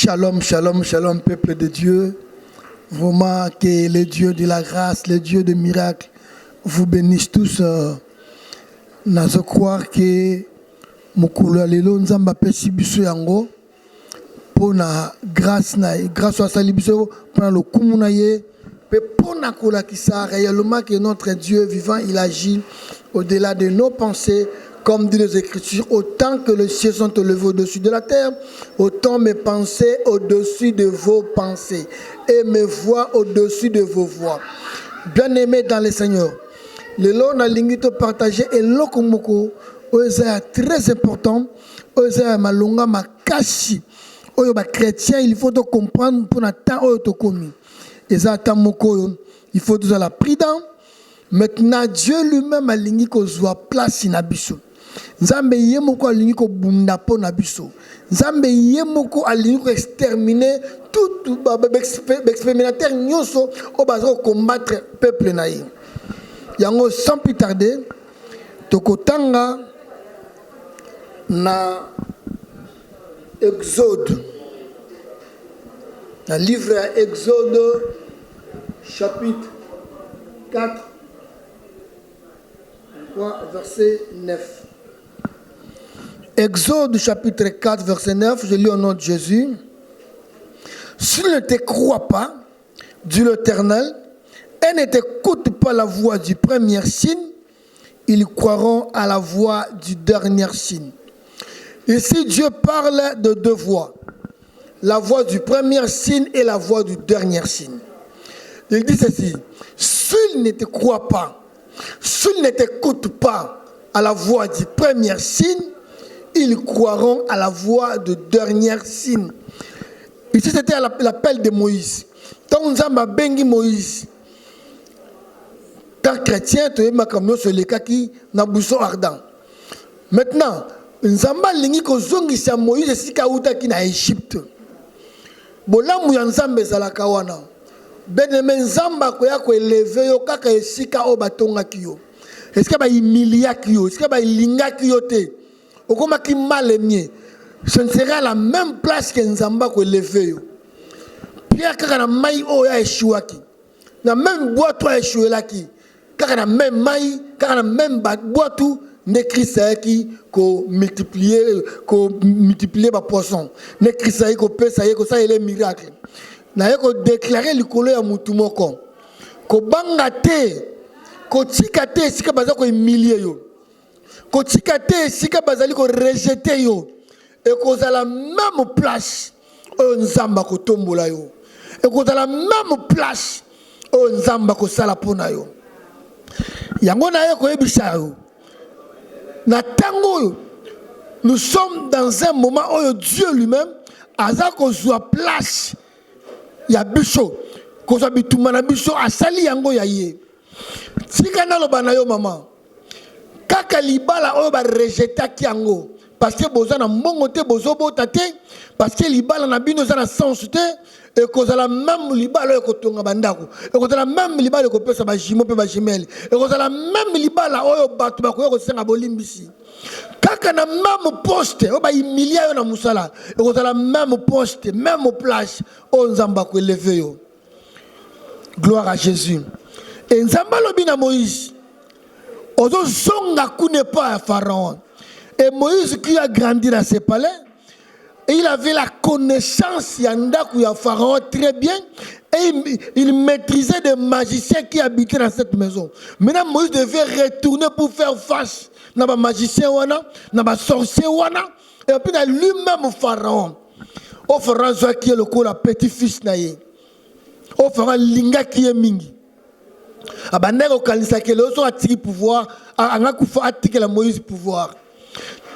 Shalom, shalom, shalom, peuple de Dieu. Vraiment que le Dieu de la grâce, le Dieu des miracles, vous bénisse tous. Je crois que mokolo lelo nzamba pesi biso yango pona grâce à sa biso pona le kumu na ye pe pona kola kisa réellement que notre Dieu vivant il agit au-delà de nos pensées. Comme dit les Écritures, autant que les cieux sont élevés au-dessus de la terre, autant mes pensées au-dessus de vos pensées et mes voix au-dessus de vos voix. Bien-aimés dans le Seigneur, le long na lingito partager et lokomoko est très important. Oza malonga makashi. Oyo ba chrétien, il faut te comprendre pour n'attendre oyo to komi. Eza tamoko, il faut tous la prudent. Maintenant Dieu lui-même a lingi ko zwa place na biso. Nzambe yemoko alingi ko bunda po na biso. Nzambe yemoko alingi ko exterminer tout expérimentateur nyonso o bazo combattre peuple na ye. Yango sans plus tarder tokotanga na Exode. Le livre Exode chapitre 4 verset 9. Exode chapitre 4 verset 9, je lis au nom de Jésus. S'ils ne te croient pas, dit l'Éternel, et ne t'écoutent pas la voix du premier signe, ils croiront à la voix du dernier signe. Ici, Dieu parle de deux voix, la voix du premier signe et la voix du dernier signe. Il dit ceci, s'ils ne te croient pas, s'ils ne t'écoutent pas à la voix du premier signe, ils croiront à la voix du dernier signe. Ici, c'était l'appel de Moïse. Tant nous avons bengi Moïse, tant chrétien, tu es ma camion sur les kaki, na bousson ardent. Maintenant, nous avons lingi ko zongi sa Moïse si kauta ki na Égypte. Bolamu ya nzambe zalaka wana. Ben-aimé nzamba ko ya ko élever yo kaka esika o batonga kiyo. Est-ce que ba humilia kiyo? Est-ce que ba linga kiyo te? Okoma ki malemie. Ce ne sera la même place que nzamba ko élever yo. Pierre kaka na mai o ya eshuaki. Na même boîte o eshuelaki. Kaka na même mai, kaka na même boîte ne Christ qui ko multiplier ba poisson. Ne Christ ko pesa ko ça les miracles. Na yeko déclarer likolo ya mutu moko ko banga te ko tika te sika baza ko humilier yo ko tika te sika bazali ko rejeter yo et ko za la même place o nzamba ko tombola yo et ko za la même place o nzamba ko sala pona yo yango na yeko yebisa yo na tango yo nous sommes dans un moment où Dieu lui-même a za ko zwa place ya biso ko za bituma na biso asali yango ya ye tika na loba na yo mama kaka libala oyo ba rejeta ki yango parce que boza na mbongo te bozo bota te parce que libala na bino za na sens te et ko za la même libala ko tonga bandako et ko za la même libala ko pesa ba jimo pe ba jimeli et ko za la même libala oyo batu ba ko senga bolimbisi kaka na même poste o ba humilia yo na musala et ko za la même poste même place o nzamba ko élever yo. Gloire à Jésus. Et nzamba lobi na Moïse ozo songa kune pas à Pharaon. Et Moïse qui a grandi dans ses palais, et il avait la connaissance yandaku ya Pharaon très bien et il maîtrisait des magiciens qui habitaient dans cette maison. Maintenant Moïse devait retourner pour faire face na ba magicien wana, na ba sorcier wana et puis na lui-même Pharaon. O Pharaon soit qui est le ko la petit-fils na ye. O Pharaon linga qui est mingi. Abandeko kanisa ke le so atiki pouvoir, angakufa atiki la Moïse pouvoir.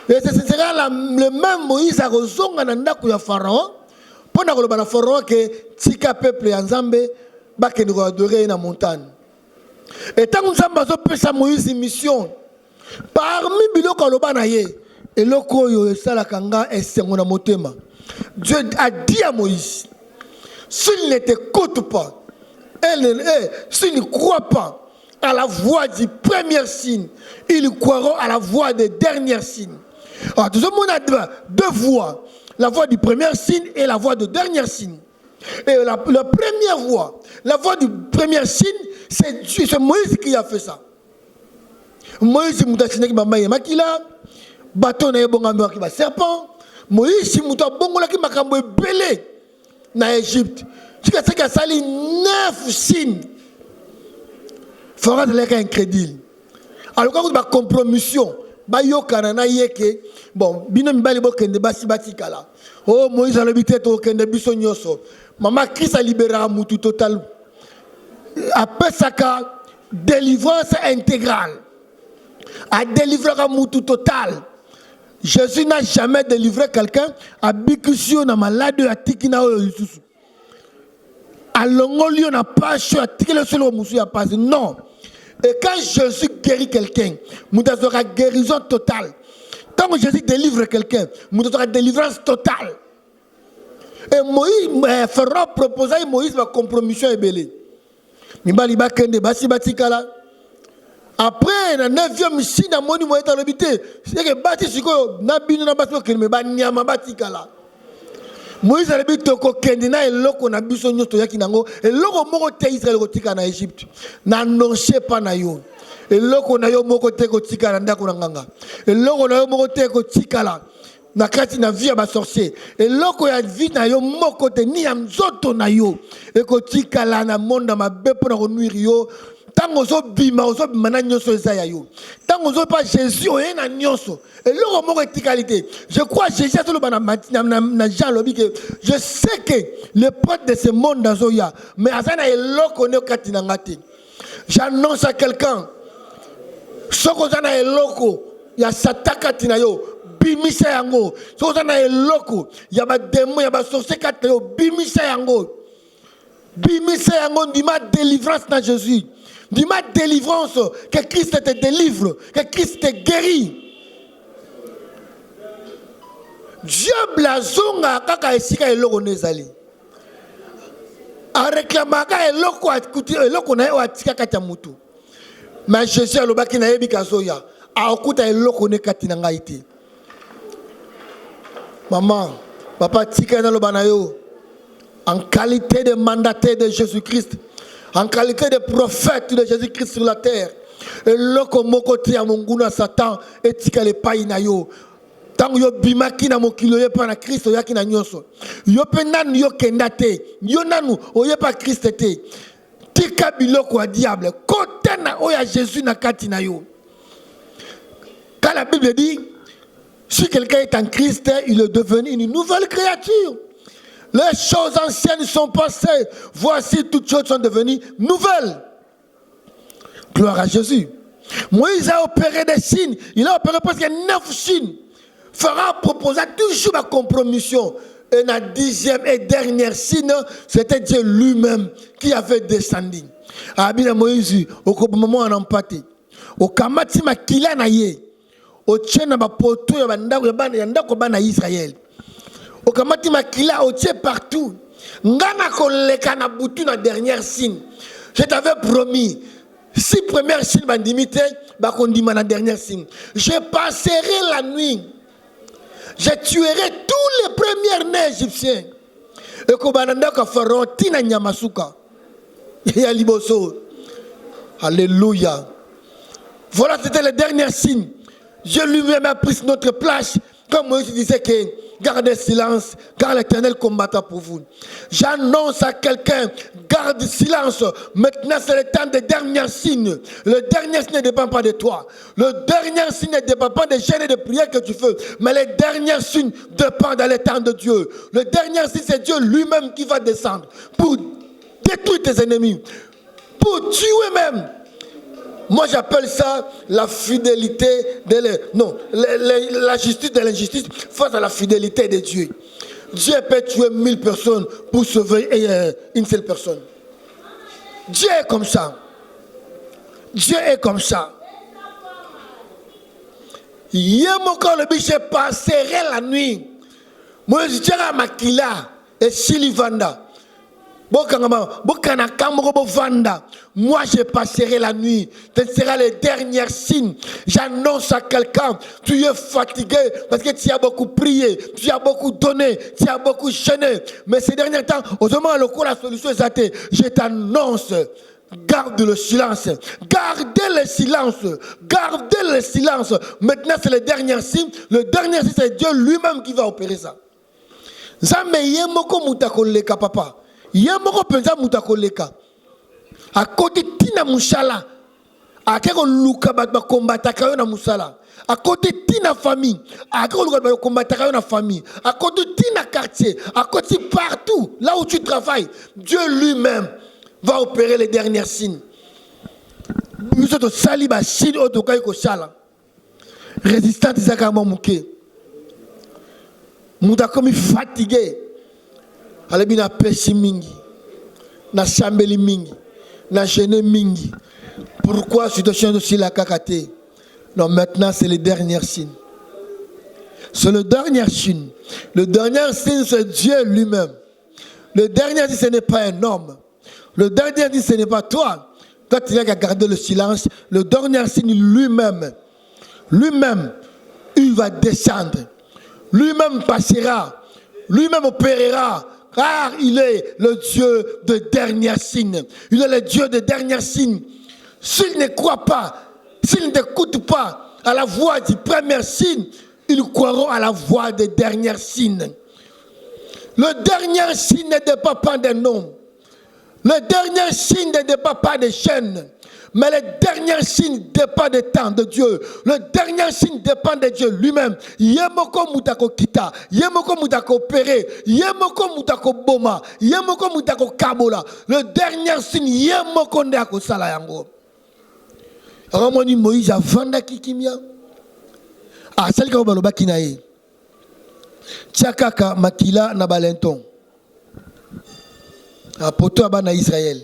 Et ce sera le même Moïse à Rozonga Nandaku ya Pharaon. Pendant que le Pharaon que tika peuple ya Nzambe bakeni adorer na montagne. Et tant que Nzamba zo pesa Moïse mission parmi biloko loba na ye eloko yo esala kanga esengo na motema. Dieu a dit à Moïse s'il ne t'écoute pas s'il ne croit pas à la voix du premier signe, ils croiront à la voix des derniers signes. Alors, tout le monde a deux voix. la voix du premier signe et la voix du dernier signe. Et la première voix, la voix du premier signe, c'est Moïse qui a fait ça. Moïse, il a dit que bâton na ebonga ki ba serpent. Moïse, il a bongola ki makambo ebele na Égypte. Jusqu'à ce qu'il sali 9 signes. Fera de l'air incrédule. Alors quand vous avez compromission, ba yokana na yeke, bon, bino mibali bo kende basi batikala. Oh Moïse a l'habité to kende biso nyoso. Maman Christ a libéré mutu total. Après ça ka délivrance intégrale. A délivré mutu total. Jésus n'a jamais délivré quelqu'un à bikusio na malade à tikina o yususu. À longolio na pas sur à tikele solo musu ya pas. Non. Et quand Jésus guérit quelqu'un, il aura guérison totale. Tant que Jésus délivre quelqu'un, il aura délivrance totale. Et Moïse fera proposer Moïse ma compromission est belée. Mibaliba kende basi batikala. Après na 9e signe na moni moïse à l'habité. C'est que bati siko na bino na basi ko me ba nyama batikala. Moïse a l'habité ko kende na eloko na biso nyoto yaki nango eloko moko te Israël ko tika na Égypte. Na nonche pa na yo. Eloko na yo moko te ko tika na ndako na nganga. Eloko na yo moko te ko tika la. Na kati na vie ba sorcier. Eloko ya vie na yo moko te ni am zoto na yo. E ko tika la na monde ma bepo na ko nuire yo. Tango zo bima ozo bima nyonso ezaya yo. Tango zo pas Jésus o na nyonso. Eloko moko etikalité. Je crois Jésus to lo na Jean lobi que je sais que le pote de ce monde dans Zoya mais azana eloko ne kati na ngati. J'annonce à quelqu'un soko zana eloko ya sataka tina yo bimisa yango. Soko zana eloko ya ba démon ya ba sorcier kati yo bimisa yango. Bimisa yango ndima délivrance na Jésus. Dis-moi délivrance, que Christ te délivre, que Christ te guérit. Dieu blazonga kaka esika eloko nezali. A réclamaka eloko akuti eloko na yo atika kata mutu. Mais Jésus alobaki na yebi kazoya, a okuta eloko ne kati na ngai te. Maman, papa tika na loba na yo en qualité de mandataire de Jésus-Christ. En qualité de prophète de Jésus-Christ sur la terre. Et loko moko tia monguna Satan et tika le paina yo. Tango yo bimaki na mokilo ye pa na Christ yaki na nyonso. Yo pe nanu yo kendate. Yo nanu oye pa Christ te. Tika biloko a diable. Kote na oya Jésus na kati na yo. Quand la Bible dit si quelqu'un est en Christ, il est devenu une nouvelle créature. Les choses anciennes sont passées. Voici toutes choses sont devenues nouvelles. Gloire à Jésus. Moïse a opéré des signes. Il a opéré presque 9 signes. Fera proposer toujours la compromission. Et la 10e et dernière signe, c'était Dieu lui-même qui avait descendu. Abina Moïse, au moment en empathie. Au kamati makila na ye. Au tchena ba poto ya bandako ya ndako bana Israël. Okamati makila otie partout. Ngana koleka na butu na dernière signe. Je t'avais promis. Si première signe bandimité, bakondima na dernière signe. Je passerai la nuit. Je tuerai tous les premiers nés égyptiens. Et kobananda ka pharaon tina nyamasuka. Ya liboso. Alléluia. Voilà, c'était le dernier signe. Dieu lui-même a pris notre place. Comme Moïse disait que gardez silence, car l'Éternel combattra pour vous. J'annonce à quelqu'un, garde silence. Maintenant, c'est le temps des derniers signes. Le dernier signe ne dépend pas de toi. Le dernier signe ne dépend pas des gênes et des prières que tu fais. Mais les derniers signes dépendent de l'étang de Dieu. Le dernier signe, c'est Dieu lui-même qui va descendre pour détruire tes ennemis, pour tuer même. Moi j'appelle ça la fidélité la justice de l'injustice face à la fidélité de Dieu. Dieu peut tuer 1000 personnes pour sauver une seule personne. Dieu est comme ça. Dieu est comme ça. Yemoko le biche passerait la nuit. Moi je dirais à Makila et Silivanda. Moi, je passerai la nuit. Ce sera les derniers signes. J'annonce à quelqu'un, tu es fatigué parce que tu as beaucoup prié, tu as beaucoup donné, tu as beaucoup jeûné. Mais ces derniers temps, au moment où la solution est atteinte, je t'annonce, garde le silence. Gardez le silence. Gardez le silence. Maintenant, c'est le dernier signe. Le dernier signe, c'est Dieu lui-même qui va opérer ça. Zame yemoko mutakoleka papa. Yemoko penza mutakoleka. À côté tina mushala. À keko luka bat ba combattre kayo na musala. À côté tina famille. À keko luka bat combattre kayo na famille. À côté tina quartier. À côté partout là où tu travailles. Dieu lui-même va opérer les derniers signes. Nous sommes sali ba signe otokai ko sala. Résistante zaka momuke. Mouta comme fatigué. Alebi na pêche mingi. Na chambeli mingi. Na gêné mingi. Pourquoi situation de la kakate? Non, maintenant c'est le dernier signe. C'est le dernier signe. Le dernier signe c'est Dieu lui-même. Le dernier signe ce n'est pas un homme. Le dernier signe ce n'est pas toi. Toi tu as qu'à garder le silence. Le dernier signe lui-même. Lui-même, il va descendre. Lui-même passera, lui-même opérera, car il est le Dieu de dernier signe. Il est le Dieu de dernier signe. S'il ne croit pas, s'il n'écoute pas à la voix du premier signe, ils croiront à la voix des derniers signes. Le dernier signe ne dépend pas des noms. Le dernier signe ne dépend pas des chaînes. Mais le dernier signe dépend du temps de Dieu. Le dernier signe dépend de Dieu lui-même. Yemoko mutako kita, yemoko mutako pere, yemoko mutako boma, yemoko mutako kabola. Le dernier signe yemoko ndako sala yango. Ramoni Moïse avanda kikimia. Ah, celle qui a baloba kinae. Tchakaka makila na balenton. A poto abana Israël.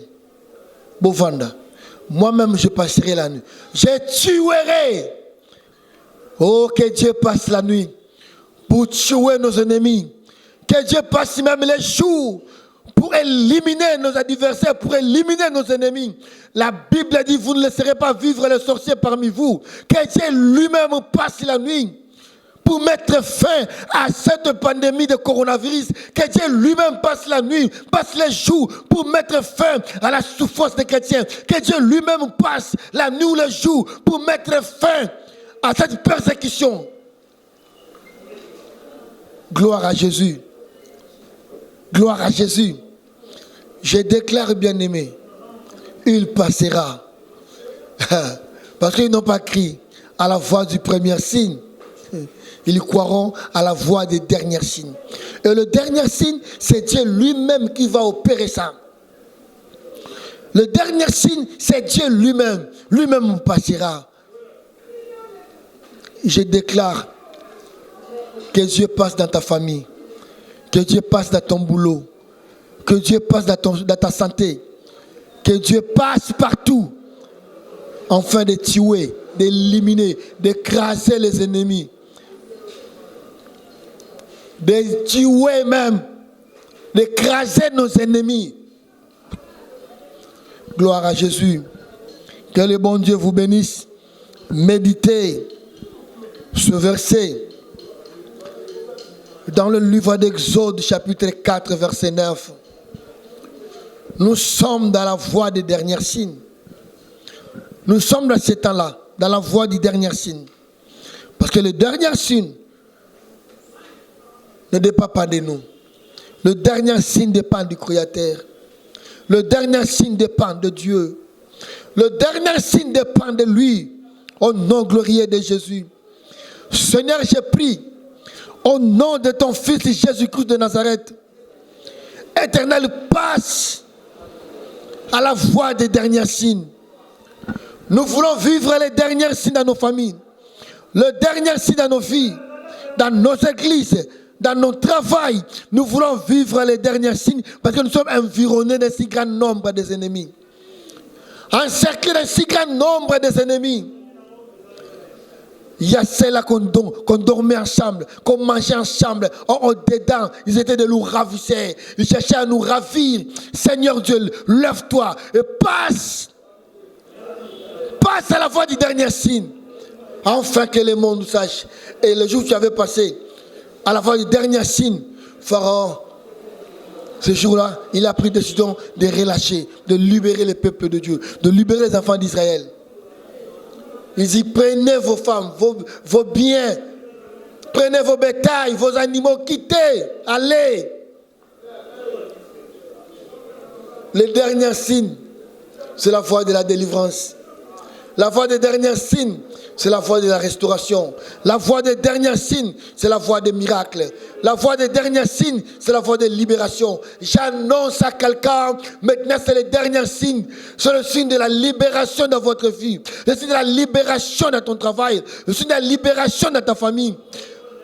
Bovanda. Moi-même, je passerai la nuit. Je tuerai. Oh, que Dieu passe la nuit pour tuer nos ennemis. Que Dieu passe même les jours pour éliminer nos adversaires, pour éliminer nos ennemis. La Bible dit, vous ne laisserez pas vivre les sorciers parmi vous. Que Dieu lui-même passe la nuit pour mettre fin à cette pandémie de coronavirus. Que Dieu lui-même passe la nuit, passe les jours pour mettre fin à la souffrance des chrétiens. Que Dieu lui-même passe la nuit ou le jour pour mettre fin à cette persécution. Gloire à Jésus. Gloire à Jésus. Je déclare, bien-aimé, il passera. Parce qu'ils n'ont pas crié à la voix du premier signe. Ils croiront à la voix des derniers signes. Et le dernier signe, c'est Dieu lui-même qui va opérer ça. Le dernier signe, c'est Dieu lui-même. Lui-même passera. Je déclare que Dieu passe dans ta famille. Que Dieu passe dans ton boulot. Que Dieu passe dans ta santé. Que Dieu passe partout. Afin de tuer, d'éliminer, d'écraser les ennemis. De tuer même, d'écraser nos ennemis. Gloire à Jésus. Que le bon Dieu vous bénisse. Méditez ce verset dans le livre d'Exode, chapitre 4, verset 9. Nous sommes dans la voie des derniers signes. Nous sommes dans ce temps-là, dans la voie du dernier signe. Parce que le dernier signe ne dépend pas de nous. Le dernier signe dépend du Créateur. Le dernier signe dépend de Dieu. Le dernier signe dépend de lui. Au nom glorieux de Jésus. Seigneur, je prie, au nom de ton Fils Jésus-Christ de Nazareth, Éternel, passe à la voie des derniers signes. Nous voulons vivre les derniers signes dans nos familles, le dernier signe dans nos vies, dans nos églises, dans nos travails. Nous voulons vivre les derniers signes parce que nous sommes environnés d'un si grand nombre des ennemis. Encerclés d'un si grand nombre des ennemis. Il y a celles-là qu'on dormait ensemble, qu'on mangeait ensemble. Dedans, ils étaient de nous ravisseurs. Ils cherchaient à nous ravir. Seigneur Dieu, lève-toi et passe. Passe à la voix du dernier signe. Enfin que le monde sache. Et le jour où tu avais passé à la voix du dernier signe, Pharaon, ce jour-là, il a pris décision de relâcher, de libérer le peuple de Dieu, de libérer les enfants d'Israël. Il dit, prenez vos femmes, vos biens, prenez vos bétails, vos animaux, quittez, allez. Le dernier signe, c'est la voie de la délivrance. La voie des derniers signes, c'est la voie de la restauration. La voie des derniers signes, c'est la voie des miracles. La voie des derniers signes, c'est la voie de libération. J'annonce à quelqu'un, maintenant c'est le dernier signe. C'est le signe de la libération dans votre vie. Le signe de la libération dans ton travail. Le signe de la libération dans ta famille.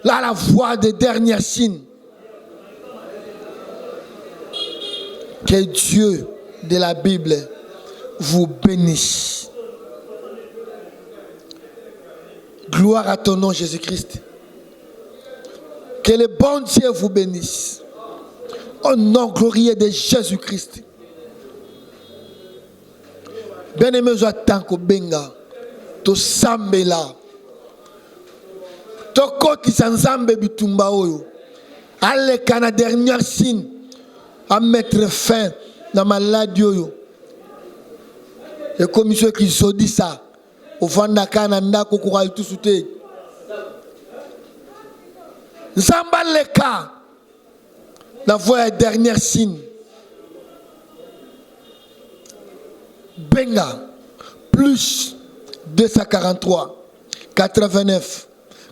Là, la voie des derniers signes. Que Dieu de la Bible vous bénisse. Gloire à ton nom, Jésus-Christ. Que le bon Dieu vous bénisse. Au nom glorieux de Jésus-Christ. Bien-aimé, j'attends que benga. To sambela. To koti sanzambe bitumba oyo. Allez, kana dernier signe à mettre fin à la maladie oyo. Et comme ceux qui se disent ça. Au Vandaka Nanda Kokura tout souté. Zambaleka. La voix est dernière signe. Benga. Plus 243. 89.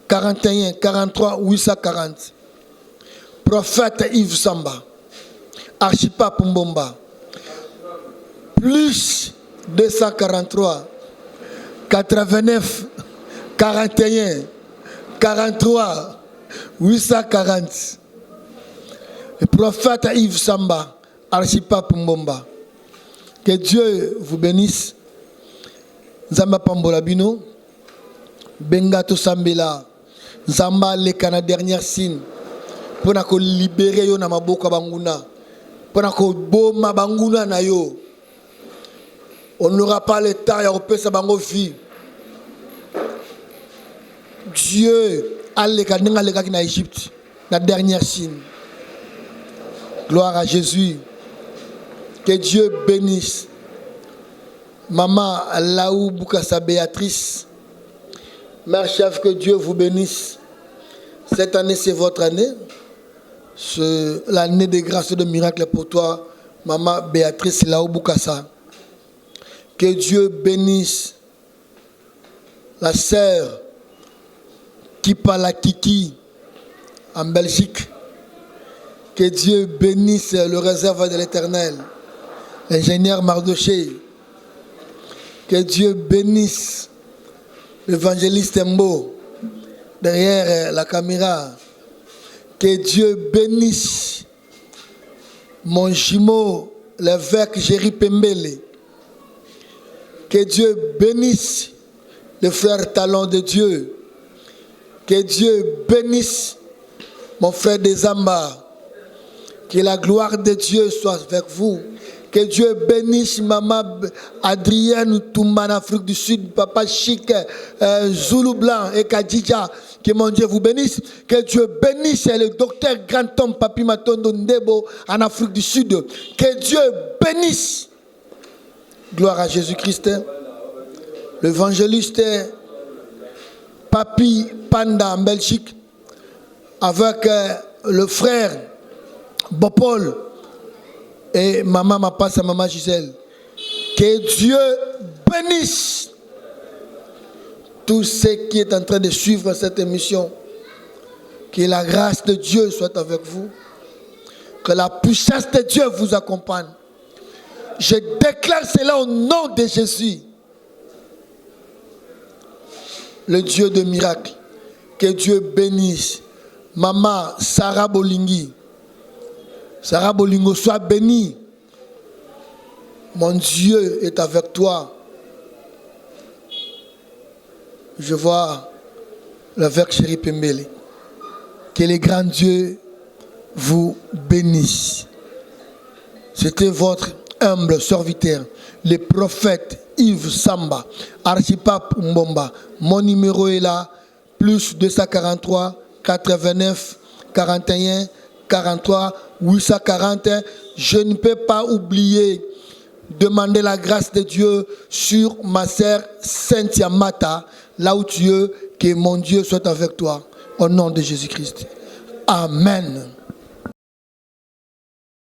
41. 43. 840. Prophète Yves Samba. Archipa Pumbomba. Plus 243. 89, 41, 43, 840. Le prophète Yves Samba, Archipa Pumbomba. Que Dieu vous bénisse. Zamba Pambolabino, Bengato Sambela, Zamba le Cana dernière signe. Pour nous libérer yo na maboka banguna. Pour nous boma banguna na yo. On n'aura pas le temps à repérer sa vie. Dieu a les cas qui en Égypte, la dernière signe. Gloire à Jésus. Que Dieu bénisse. Maman Laou Boukassa Béatrice. Mère chef, que Dieu vous bénisse. Cette année, c'est votre année. C'est l'année de grâce et de miracle pour toi, Maman Béatrice Laou Boukassa. Que Dieu bénisse la sœur Kipala Kiki en Belgique. Que Dieu bénisse le réservoir de l'Éternel, l'ingénieur Mardoché. Que Dieu bénisse l'évangéliste Mbo derrière la caméra. Que Dieu bénisse mon jumeau, l'évêque Géry Pembele. Que Dieu bénisse le frère Talon de Dieu. Que Dieu bénisse mon frère Desamba. Que la gloire de Dieu soit avec vous. Que Dieu bénisse maman Adrienne Toumba en Afrique du Sud, papa Chic, Zoulou Blanc et Kadija. Que mon Dieu vous bénisse. Que Dieu bénisse le docteur Grantom Papi Matondo Ndebo en Afrique du Sud. Que Dieu bénisse. Gloire à Jésus-Christ. L'évangéliste Papi Panda en Belgique avec le frère Bopol et maman Mapas et maman Gisèle. Que Dieu bénisse tous ceux qui sont en train de suivre cette émission. Que la grâce de Dieu soit avec vous. Que la puissance de Dieu vous accompagne. Je déclare cela au nom de Jésus. Le Dieu de miracles. Que Dieu bénisse. Maman Sarah Bolingi. Sarah Bolingo, sois bénie. Mon Dieu est avec toi. Je vois la Vierge chérie Pembele. Que les grands dieux vous bénissent. C'était votre humble serviteur, le prophète Yves Samba, archipape Mbomba. Mon numéro est là, plus 243 89 41 43 840. Je ne peux pas oublier demander la grâce de Dieu sur ma sœur Cynthia Mata, là où tu es, que mon Dieu soit avec toi. Au nom de Jésus-Christ. Amen.